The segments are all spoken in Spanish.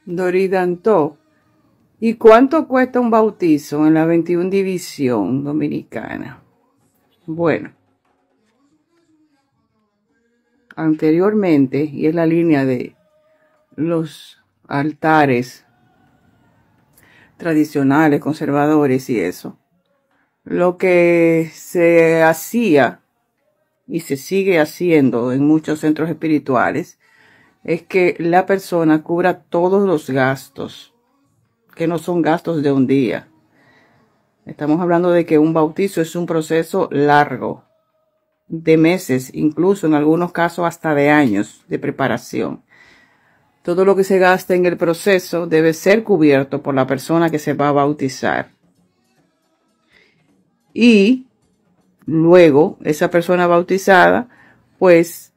Doridantó. ¿Y cuánto cuesta un bautizo en la 21 División Dominicana? Bueno, anteriormente, y es la línea de los altares tradicionales, conservadores y eso, lo que se hacía y se sigue haciendo en muchos centros espirituales es que la persona cubra todos los gastos, que no son gastos de un día. Estamos hablando de que un bautizo es un proceso largo, de meses, incluso en algunos casos hasta de años de preparación. Todo lo que se gasta en el proceso debe ser cubierto por la persona que se va a bautizar. Y luego esa persona bautizada pues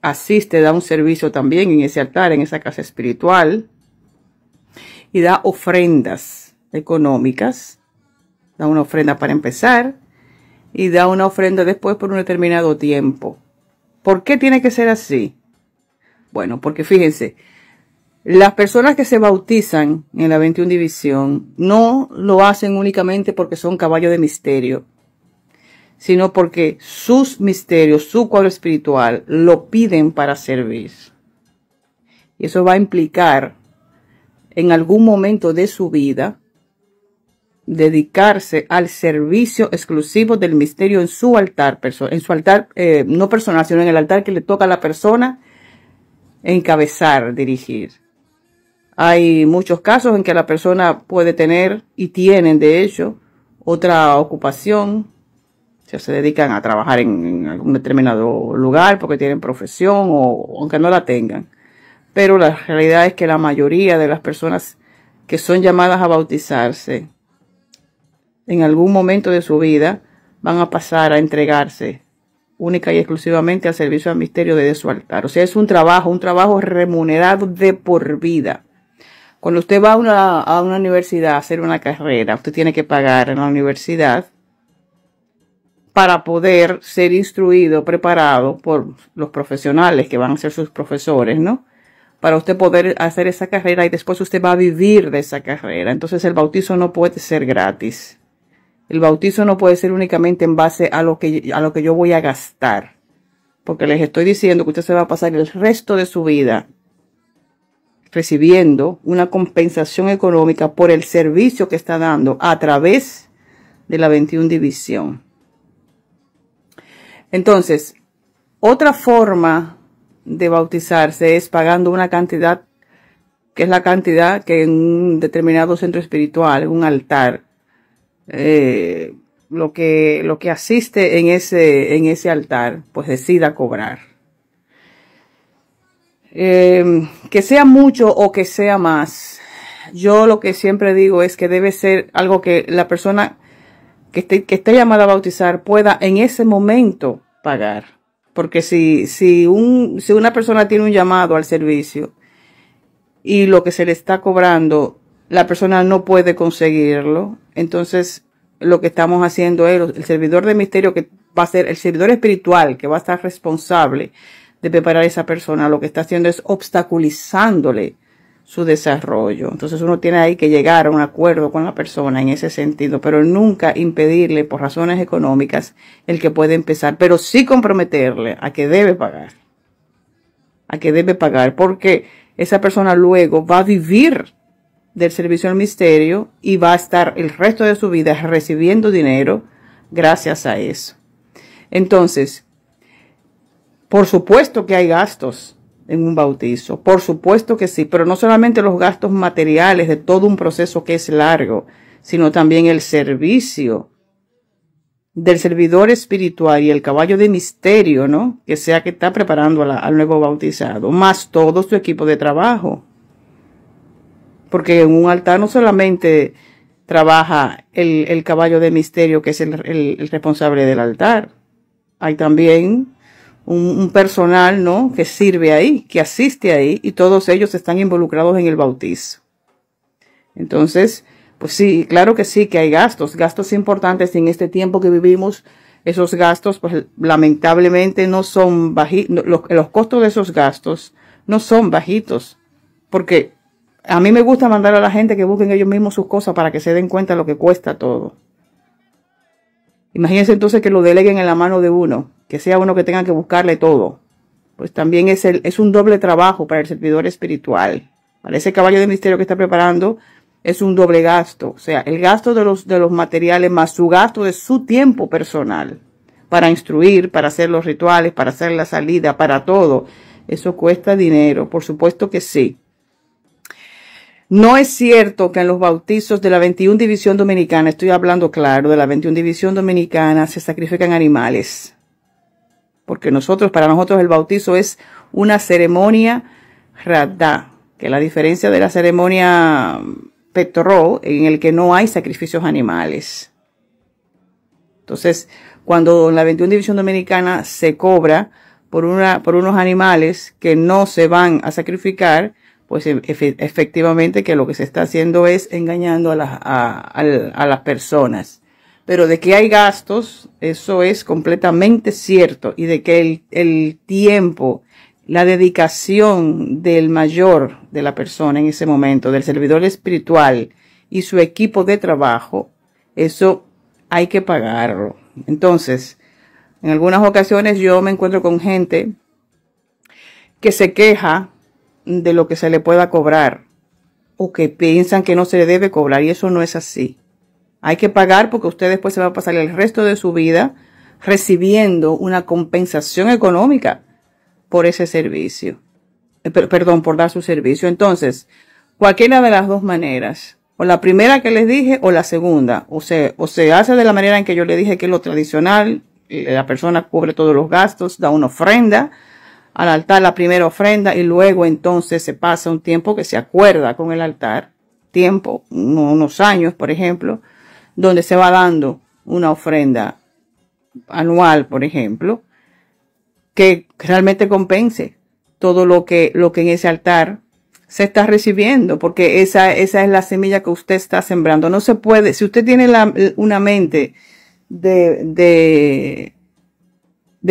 asiste, da un servicio también en ese altar, en esa casa espiritual, y da ofrendas económicas. Da una ofrenda para empezar y da una ofrenda después por un determinado tiempo. ¿Por qué tiene que ser así? Bueno, porque fíjense, las personas que se bautizan en la 21 División no lo hacen únicamente porque son caballos de misterio, sino porque sus misterios, su cuadro espiritual, lo piden para servir. Y eso va a implicar en algún momento de su vida dedicarse al servicio exclusivo del misterio en su altar, no personal, sino en el altar que le toca a la persona encabezar, dirigir. Hay muchos casos en que la persona puede tener, y tienen de hecho, otra ocupación. Se dedican a trabajar en algún determinado lugar porque tienen profesión o aunque no la tengan. Pero la realidad es que la mayoría de las personas que son llamadas a bautizarse en algún momento de su vida van a pasar a entregarse única y exclusivamente al servicio al misterio desde su altar. O sea, es un trabajo remunerado de por vida. Cuando usted va a una universidad a hacer una carrera, usted tiene que pagar en la universidad para poder ser instruido, preparado por los profesionales que van a ser sus profesores, ¿no? Para usted poder hacer esa carrera y después usted va a vivir de esa carrera. Entonces el bautizo no puede ser gratis. El bautizo no puede ser únicamente en base a lo que yo voy a gastar. Porque les estoy diciendo que usted se va a pasar el resto de su vida recibiendo una compensación económica por el servicio que está dando a través de la 21 División. Entonces, otra forma de bautizarse es pagando una cantidad, que es la cantidad que en un determinado centro espiritual, en un altar, lo que asiste en ese altar, pues decida cobrar. Que sea mucho o que sea más, yo lo que siempre digo es que debe ser algo que la persona que esté llamada a bautizar pueda en ese momento pagar. Porque si una persona tiene un llamado al servicio y lo que se le está cobrando, la persona no puede conseguirlo, entonces lo que estamos haciendo es el servidor de misterio, que va a ser el servidor espiritual, que va a estar responsable de preparar a esa persona, lo que está haciendo es obstaculizándole su desarrollo. Entonces uno tiene ahí que llegar a un acuerdo con la persona en ese sentido, pero nunca impedirle por razones económicas el que puede empezar, pero sí comprometerle a que debe pagar, porque esa persona luego va a vivir del servicio al misterio y va a estar el resto de su vida recibiendo dinero gracias a eso. Entonces, por supuesto que hay gastos en un bautizo, por supuesto que sí, pero no solamente los gastos materiales de todo un proceso que es largo, sino también el servicio del servidor espiritual y el caballo de misterio, ¿no? Que sea que está preparando al nuevo bautizado, más todo su equipo de trabajo. Porque en un altar no solamente trabaja el caballo de misterio, que es el responsable del altar, hay también un personal, ¿no?, que sirve ahí, que asiste ahí, y todos ellos están involucrados en el bautizo. Entonces, pues sí, claro que sí, que hay gastos importantes en este tiempo que vivimos. Esos gastos, pues lamentablemente no son bajitos, los costos de esos gastos no son bajitos, porque A mí me gusta mandar a la gente que busquen ellos mismos sus cosas para que se den cuenta de lo que cuesta todo. Imagínense entonces que lo deleguen en la mano de uno, que sea uno que tenga que buscarle todo. Pues también es un doble trabajo para el servidor espiritual. Para ese caballo de misterio que está preparando, es un doble gasto. O sea, el gasto de los materiales más su gasto de su tiempo personal. Para instruir, para hacer los rituales, para hacer la salida, para todo. Eso cuesta dinero, por supuesto que sí. No es cierto que en los bautizos de la 21 División Dominicana, estoy hablando claro, de la 21 División Dominicana se sacrifican animales. Porque para nosotros el bautizo es una ceremonia radá, que es la diferencia de la ceremonia Petoró, en el que no hay sacrificios animales. Entonces, cuando en la 21 División Dominicana se cobra por unos animales que no se van a sacrificar, pues efectivamente que lo que se está haciendo es engañando a las personas. Pero de que hay gastos, eso es completamente cierto. Y de que el tiempo, la dedicación del mayor de la persona en ese momento, del servidor espiritual y su equipo de trabajo, eso hay que pagarlo. Entonces, en algunas ocasiones yo me encuentro con gente que se queja de lo que se le pueda cobrar o que piensan que no se le debe cobrar, y eso no es así. Hay que pagar porque usted después se va a pasar el resto de su vida recibiendo una compensación económica por ese servicio. Perdón, por dar su servicio. Entonces, cualquiera de las dos maneras, o la primera que les dije o la segunda, o se hace de la manera en que yo le dije, que es lo tradicional, la persona cubre todos los gastos, da una ofrenda al altar, la primera ofrenda, y luego entonces se pasa un tiempo que se acuerda con el altar, tiempo, unos años, por ejemplo, donde se va dando una ofrenda anual, por ejemplo, que realmente compense todo lo que en ese altar se está recibiendo, porque esa es la semilla que usted está sembrando. No se puede, si usted tiene una mente de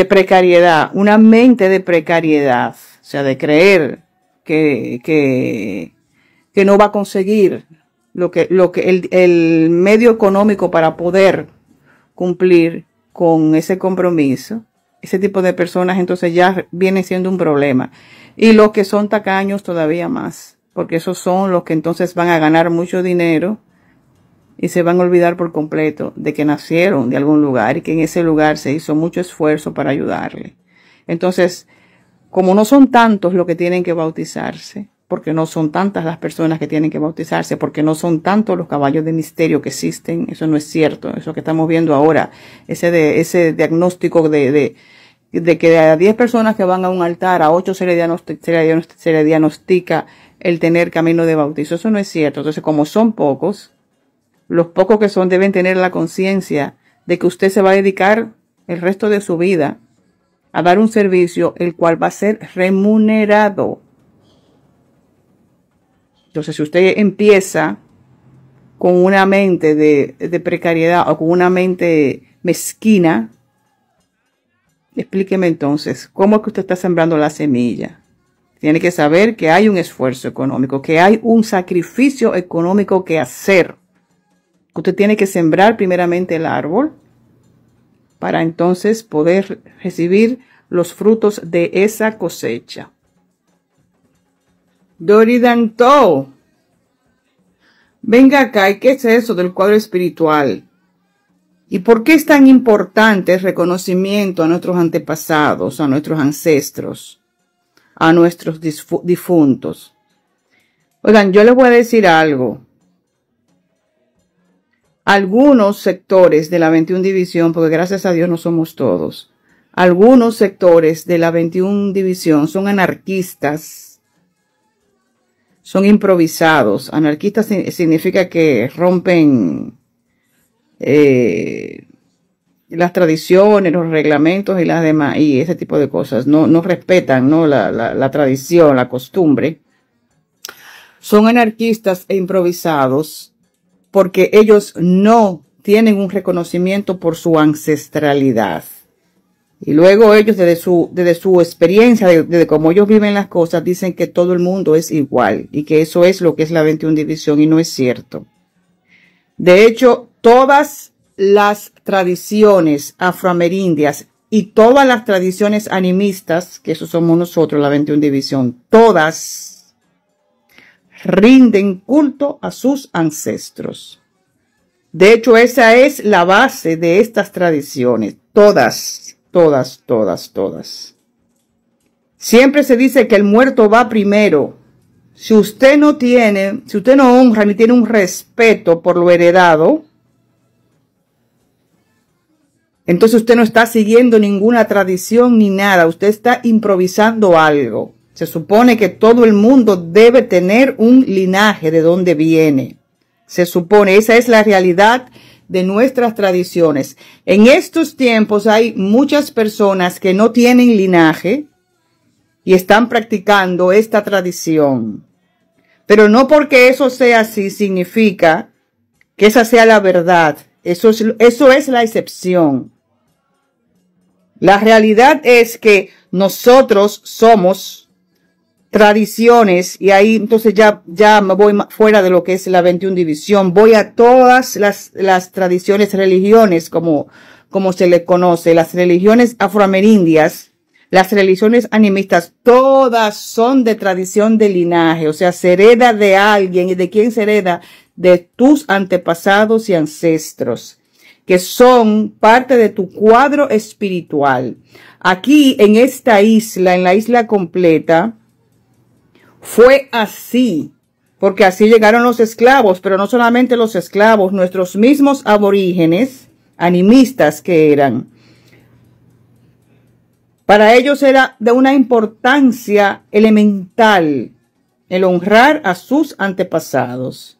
precariedad, una mente de precariedad, o sea, de creer que no va a conseguir el medio económico para poder cumplir con ese compromiso, ese tipo de personas entonces ya viene siendo un problema. Y los que son tacaños todavía más, porque esos son los que entonces van a ganar mucho dinero y se van a olvidar por completo de que nacieron de algún lugar y que en ese lugar se hizo mucho esfuerzo para ayudarle. Entonces, como no son tantos los que tienen que bautizarse, porque no son tantas las personas que tienen que bautizarse, porque no son tantos los caballos de misterio que existen, eso no es cierto, eso que estamos viendo ahora, ese diagnóstico de que a 10 personas que van a un altar, a 8 se le diagnostica el tener camino de bautizo, eso no es cierto. Entonces, como son pocos, los pocos que son deben tener la conciencia de que usted se va a dedicar el resto de su vida a dar un servicio el cual va a ser remunerado. Entonces, si usted empieza con una mente de precariedad o con una mente mezquina, explíqueme entonces, ¿cómo es que usted está sembrando la semilla? Tiene que saber que hay un esfuerzo económico, que hay un sacrificio económico que hacer. Usted tiene que sembrar primeramente el árbol para entonces poder recibir los frutos de esa cosecha. Doridanto, venga acá, ¿y qué es eso del cuadro espiritual? ¿Y por qué es tan importante el reconocimiento a nuestros antepasados, a nuestros ancestros, a nuestros difuntos? Oigan, yo les voy a decir algo. Algunos sectores de la 21 División, porque gracias a Dios no somos todos, algunos sectores de la 21 División son anarquistas, son improvisados. Anarquistas significa que rompen las tradiciones, los reglamentos y las demás, y ese tipo de cosas. No respetan, ¿no? la tradición, la costumbre. Son anarquistas e improvisados porque ellos no tienen un reconocimiento por su ancestralidad. Y luego ellos, desde su experiencia, desde cómo ellos viven las cosas, dicen que todo el mundo es igual y que eso es lo que es la 21 división, y no es cierto. De hecho, todas las tradiciones afroamerindias y todas las tradiciones animistas, que eso somos nosotros, la 21 división, todas rinden culto a sus ancestros. De hecho, esa es la base de estas tradiciones. Todas, todas, todas, todas. Siempre se dice que el muerto va primero. Si usted no honra ni tiene un respeto por lo heredado, entonces usted no está siguiendo ninguna tradición ni nada. Usted está improvisando algo. Se supone que todo el mundo debe tener un linaje de donde viene. Se supone, esa es la realidad de nuestras tradiciones. En estos tiempos hay muchas personas que no tienen linaje y están practicando esta tradición. Pero no porque eso sea así significa que esa sea la verdad. Eso es la excepción. La realidad es que nosotros somos tradiciones, y ahí entonces ya me voy fuera de lo que es la 21 división, voy a todas las tradiciones, religiones, como se le conoce, las religiones afroamerindias, las religiones animistas, todas son de tradición de linaje, o sea, se hereda de alguien. ¿Y de quién se hereda? De tus antepasados y ancestros, que son parte de tu cuadro espiritual. Aquí en esta isla, en la isla completa, fue así, porque así llegaron los esclavos, pero no solamente los esclavos, nuestros mismos aborígenes, animistas que eran. Para ellos era de una importancia elemental el honrar a sus antepasados.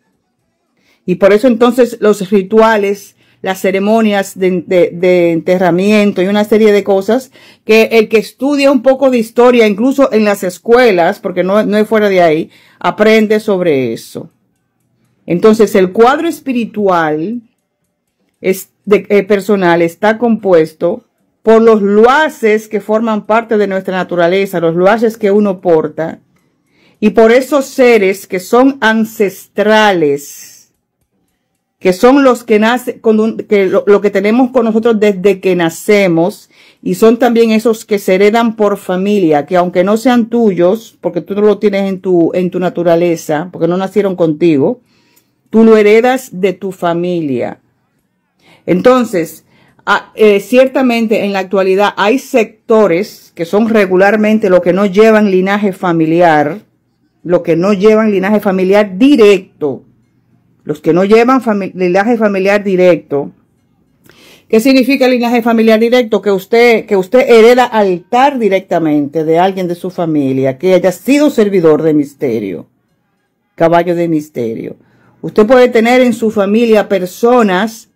Y por eso entonces los rituales, las ceremonias de enterramiento y una serie de cosas que el que estudia un poco de historia, incluso en las escuelas, porque no es fuera de ahí, aprende sobre eso. Entonces el cuadro espiritual personal está compuesto por los luaces que forman parte de nuestra naturaleza, los luaces que uno porta, y por esos seres que son ancestrales, que son los que nacen, lo que tenemos con nosotros desde que nacemos, y son también esos que se heredan por familia, que aunque no sean tuyos, porque tú no lo tienes en tu naturaleza, porque no nacieron contigo, tú lo heredas de tu familia. Entonces, ciertamente en la actualidad hay sectores que son regularmente los que no llevan linaje familiar, directo. Los que no llevan linaje familiar directo. ¿Qué significa linaje familiar directo? Que usted hereda altar directamente de alguien de su familia, que haya sido servidor de misterio, caballo de misterio. Usted puede tener en su familia personas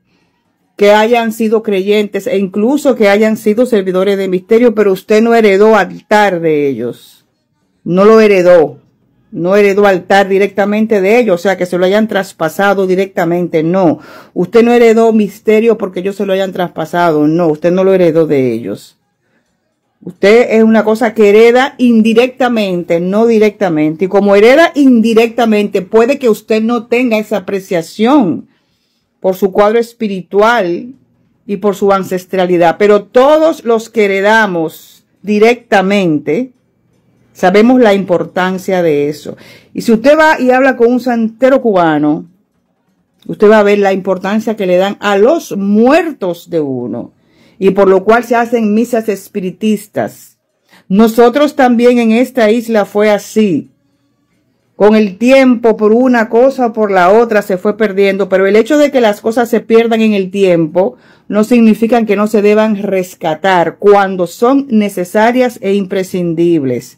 que hayan sido creyentes e incluso que hayan sido servidores de misterio, pero usted no heredó altar de ellos. No lo heredó. No heredó altar directamente de ellos, o sea, que se lo hayan traspasado directamente, no. Usted no heredó misterio porque ellos se lo hayan traspasado, no, usted no lo heredó de ellos. Usted es una cosa que hereda indirectamente, no directamente. Y como hereda indirectamente, puede que usted no tenga esa apreciación por su cuadro espiritual y por su ancestralidad, pero todos los que heredamos directamente, sabemos la importancia de eso. Y si usted va y habla con un santero cubano, usted va a ver la importancia que le dan a los muertos de uno. Y por lo cual se hacen misas espiritistas. Nosotros también en esta isla fue así. Con el tiempo, por una cosa o por la otra, se fue perdiendo. Pero el hecho de que las cosas se pierdan en el tiempo no significa que no se deban rescatar cuando son necesarias e imprescindibles.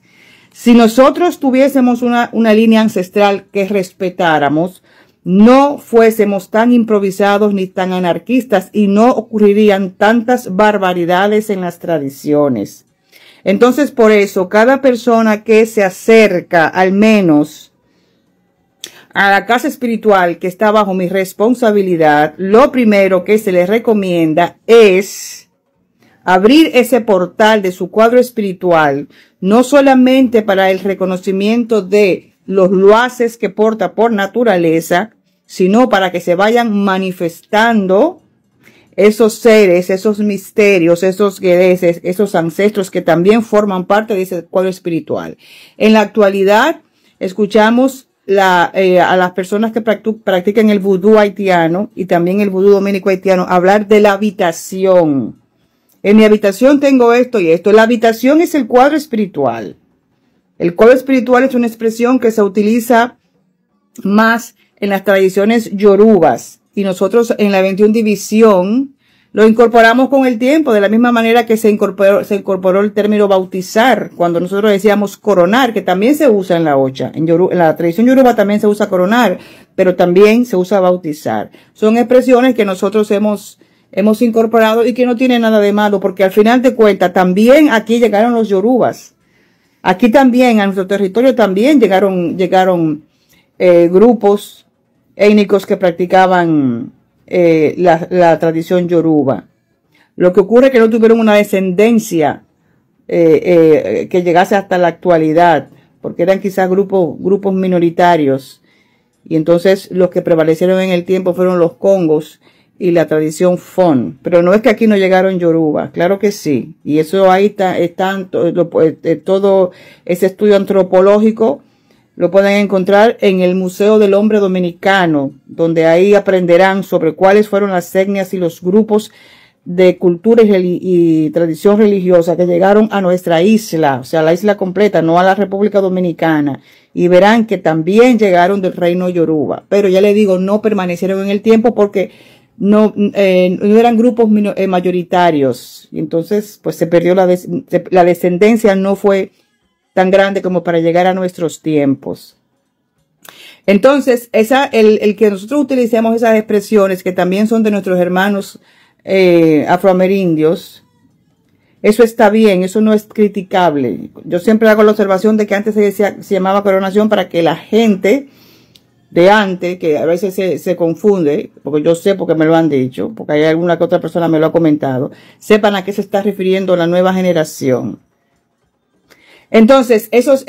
Si nosotros tuviésemos una línea ancestral que respetáramos, no fuésemos tan improvisados ni tan anarquistas y no ocurrirían tantas barbaridades en las tradiciones. Entonces, por eso, cada persona que se acerca al menos a la casa espiritual que está bajo mi responsabilidad, lo primero que se les recomienda es abrir ese portal de su cuadro espiritual, no solamente para el reconocimiento de los loaces que porta por naturaleza, sino para que se vayan manifestando esos seres, esos misterios, esos guedeses, esos ancestros que también forman parte de ese cuadro espiritual. En la actualidad, escuchamos a las personas que practican el vudú haitiano y también el vudú dominico haitiano hablar de la habitación. En mi habitación tengo esto y esto. La habitación es el cuadro espiritual. El cuadro espiritual es una expresión que se utiliza más en las tradiciones yorubas y nosotros en la 21 división lo incorporamos con el tiempo, de la misma manera que se incorporó el término bautizar, cuando nosotros decíamos coronar, que también se usa en la ocha. En la tradición yoruba también se usa coronar, pero también se usa bautizar. Son expresiones que nosotros hemos incorporado y que no tiene nada de malo, porque al final de cuentas también aquí llegaron los yorubas. Aquí también, a nuestro territorio también llegaron grupos étnicos que practicaban la tradición yoruba. Lo que ocurre es que no tuvieron una descendencia que llegase hasta la actualidad, porque eran quizás grupos minoritarios. Y entonces los que prevalecieron en el tiempo fueron los congos y la tradición Fon. Pero no es que aquí no llegaron yoruba, claro que sí. Y eso ahí está todo ese estudio antropológico lo pueden encontrar en el Museo del Hombre Dominicano, donde ahí aprenderán sobre cuáles fueron las etnias y los grupos de cultura y tradición religiosa que llegaron a nuestra isla, o sea, la isla completa, no a la República Dominicana. Y verán que también llegaron del reino yoruba. Pero ya les digo, no permanecieron en el tiempo porque no eran grupos mayoritarios. Y entonces, pues se perdió la descendencia, no fue tan grande como para llegar a nuestros tiempos. Entonces, el que nosotros utilicemos esas expresiones que también son de nuestros hermanos afroamerindios, eso está bien, eso no es criticable. Yo siempre hago la observación de que antes se llamaba coronación para que la gente de antes, que a veces se confunde, porque yo sé porque me lo han dicho, porque hay alguna que otra persona me lo ha comentado, sepan a qué se está refiriendo la nueva generación. Entonces, esos,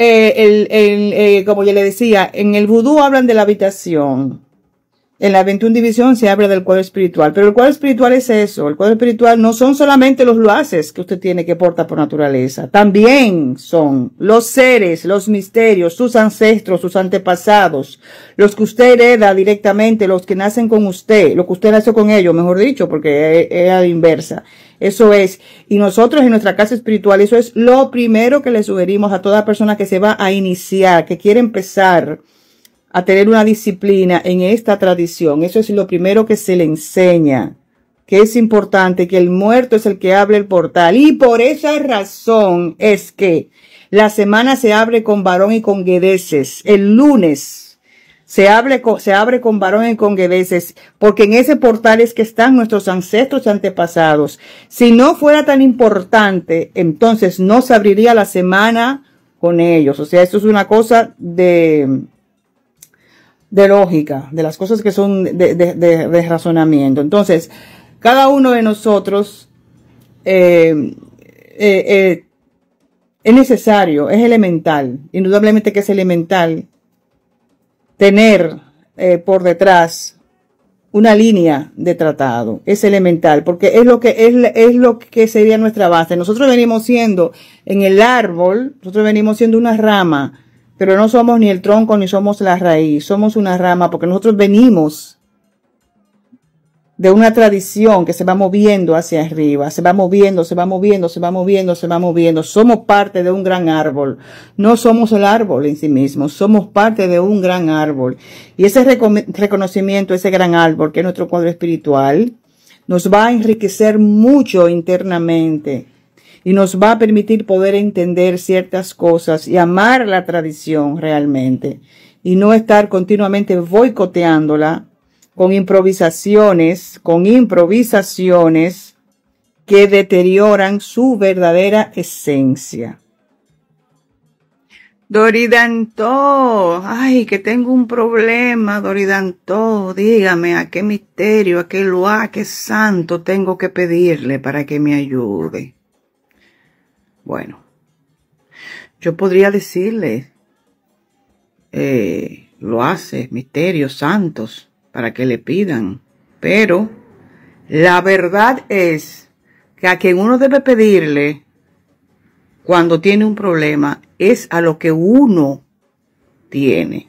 como yo le decía, en el vudú hablan de la habitación. En la 21 división se habla del cuadro espiritual. Pero el cuadro espiritual es eso. El cuadro espiritual no son solamente los loaces que usted tiene que portar por naturaleza. También son los seres, los misterios, sus ancestros, sus antepasados, los que usted hereda directamente, los que nacen con usted, lo que usted nació con ellos, mejor dicho, porque es a la inversa. Eso es, y nosotros en nuestra casa espiritual, eso es lo primero que le sugerimos a toda persona que se va a iniciar, que quiere empezar a tener una disciplina en esta tradición. Eso es lo primero que se le enseña, que es importante, que el muerto es el que abre el portal. Y por esa razón es que la semana se abre con varón y con guedeces. El lunes se abre con varón y con guedeces, porque en ese portal es que están nuestros ancestros y antepasados. Si no fuera tan importante, entonces no se abriría la semana con ellos. O sea, esto es una cosa de lógica, de las cosas que son de razonamiento. Entonces, cada uno de nosotros es necesario, es elemental, indudablemente que es elemental tener por detrás una línea de tratado. Es elemental, porque es lo que sería nuestra base. Nosotros venimos siendo en el árbol, nosotros venimos siendo una rama, pero no somos ni el tronco ni somos la raíz, somos una rama porque nosotros venimos de una tradición que se va moviendo hacia arriba, se va moviendo, se va moviendo, se va moviendo, se va moviendo. Somos parte de un gran árbol. No somos el árbol en sí mismo, somos parte de un gran árbol. Y ese reconocimiento, ese gran árbol, que es nuestro cuadro espiritual, nos va a enriquecer mucho internamente y nos va a permitir poder entender ciertas cosas y amar la tradición realmente y no estar continuamente boicoteándola con improvisaciones que deterioran su verdadera esencia. Doridantó, ay, que tengo un problema, Doridantó, dígame a qué misterio, a qué loa, a qué santo tengo que pedirle para que me ayude. Bueno, yo podría decirle, loases, misterios, santos, para que le pidan, pero la verdad es que a quien uno debe pedirle cuando tiene un problema es a lo que uno tiene,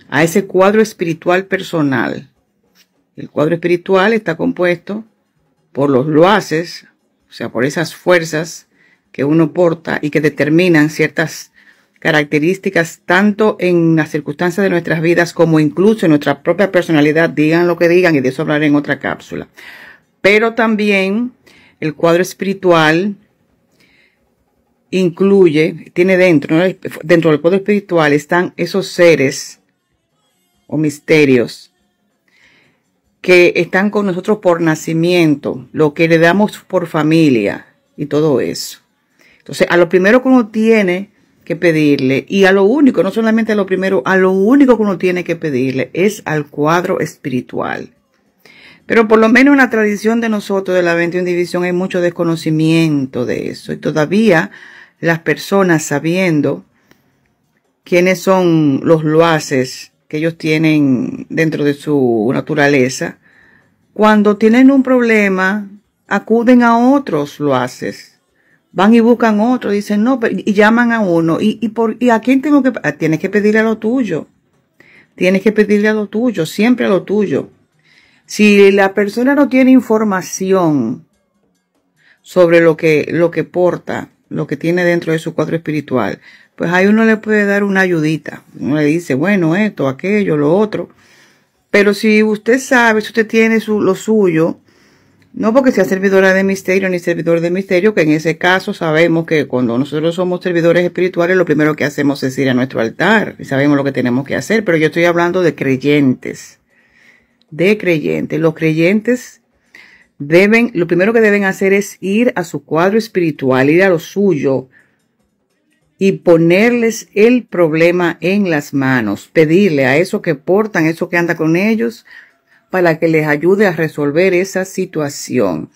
a ese cuadro espiritual personal. El cuadro espiritual está compuesto por los loases, o sea, por esas fuerzas que uno porta y que determinan ciertas características tanto en las circunstancias de nuestras vidas como incluso en nuestra propia personalidad, digan lo que digan, y de eso hablaré en otra cápsula. Pero también el cuadro espiritual incluye, tiene dentro del cuadro espiritual están esos seres o misterios que están con nosotros por nacimiento, lo que heredamos por familia y todo eso. Entonces, a lo primero que uno tiene que pedirle, y a lo único, no solamente a lo primero, a lo único que uno tiene que pedirle es al cuadro espiritual. Pero por lo menos en la tradición de nosotros de la 21 división hay mucho desconocimiento de eso, y todavía las personas, sabiendo quiénes son los loases que ellos tienen dentro de su naturaleza, cuando tienen un problema, acuden a otros loases. Van y buscan otro, dicen no, y llaman a uno. ¿Y a quién tengo que pedir? Tienes que pedirle a lo tuyo. Tienes que pedirle a lo tuyo, siempre a lo tuyo. Si la persona no tiene información sobre lo que porta, lo que tiene dentro de su cuadro espiritual, pues ahí uno le puede dar una ayudita. Uno le dice, bueno, esto, aquello, lo otro. Pero si usted sabe, si usted tiene lo suyo, no porque sea servidora de misterio ni servidor de misterio, que en ese caso sabemos que cuando nosotros somos servidores espirituales, lo primero que hacemos es ir a nuestro altar y sabemos lo que tenemos que hacer. Pero yo estoy hablando de creyentes. Los creyentes lo primero que deben hacer es ir a su cuadro espiritual, ir a lo suyo y ponerles el problema en las manos, pedirle a eso que portan, eso que anda con ellos, para que les ayude a resolver esa situación.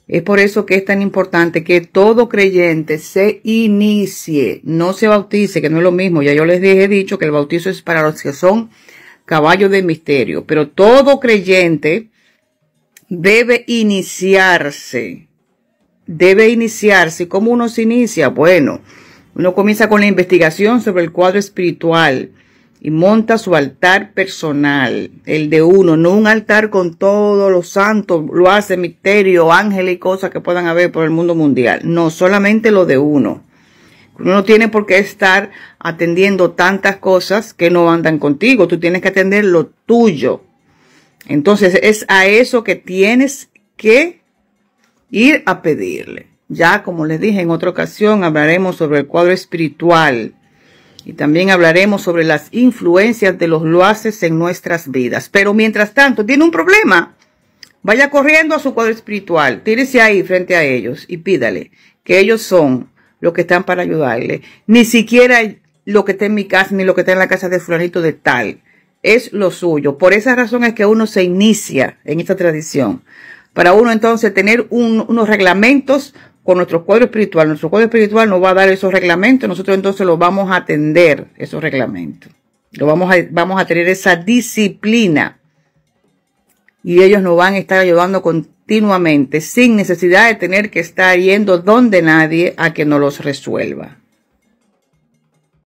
Es por eso que es tan importante que todo creyente se inicie, no se bautice, que no es lo mismo. Ya yo les he dicho que el bautizo es para los que son caballos de misterio, pero todo creyente debe iniciarse. ¿Cómo uno se inicia? Bueno, uno comienza con la investigación sobre el cuadro espiritual y monta su altar personal, el de uno, no un altar con todos los santos, lo hace misterio, ángeles y cosas que puedan haber por el mundo mundial. No, solamente lo de uno. Uno no tiene por qué estar atendiendo tantas cosas que no andan contigo. Tú tienes que atender lo tuyo. Entonces es a eso que tienes que ir a pedirle. Ya como les dije en otra ocasión, hablaremos sobre el cuadro espiritual y también hablaremos sobre las influencias de los loases en nuestras vidas. Pero mientras tanto, tiene un problema, vaya corriendo a su cuadro espiritual, tírese ahí frente a ellos y pídale que ellos son los que están para ayudarle. Ni siquiera lo que está en mi casa ni lo que está en la casa de fulanito de tal. Es lo suyo. Por esa razón es que uno se inicia en esta tradición. Para uno entonces tener unos reglamentos con nuestro cuadro espiritual. Nuestro cuadro espiritual nos va a dar esos reglamentos. Nosotros entonces los vamos a atender, esos reglamentos. Vamos a tener esa disciplina. Y ellos nos van a estar ayudando continuamente, sin necesidad de tener que estar yendo donde nadie a que nos los resuelva.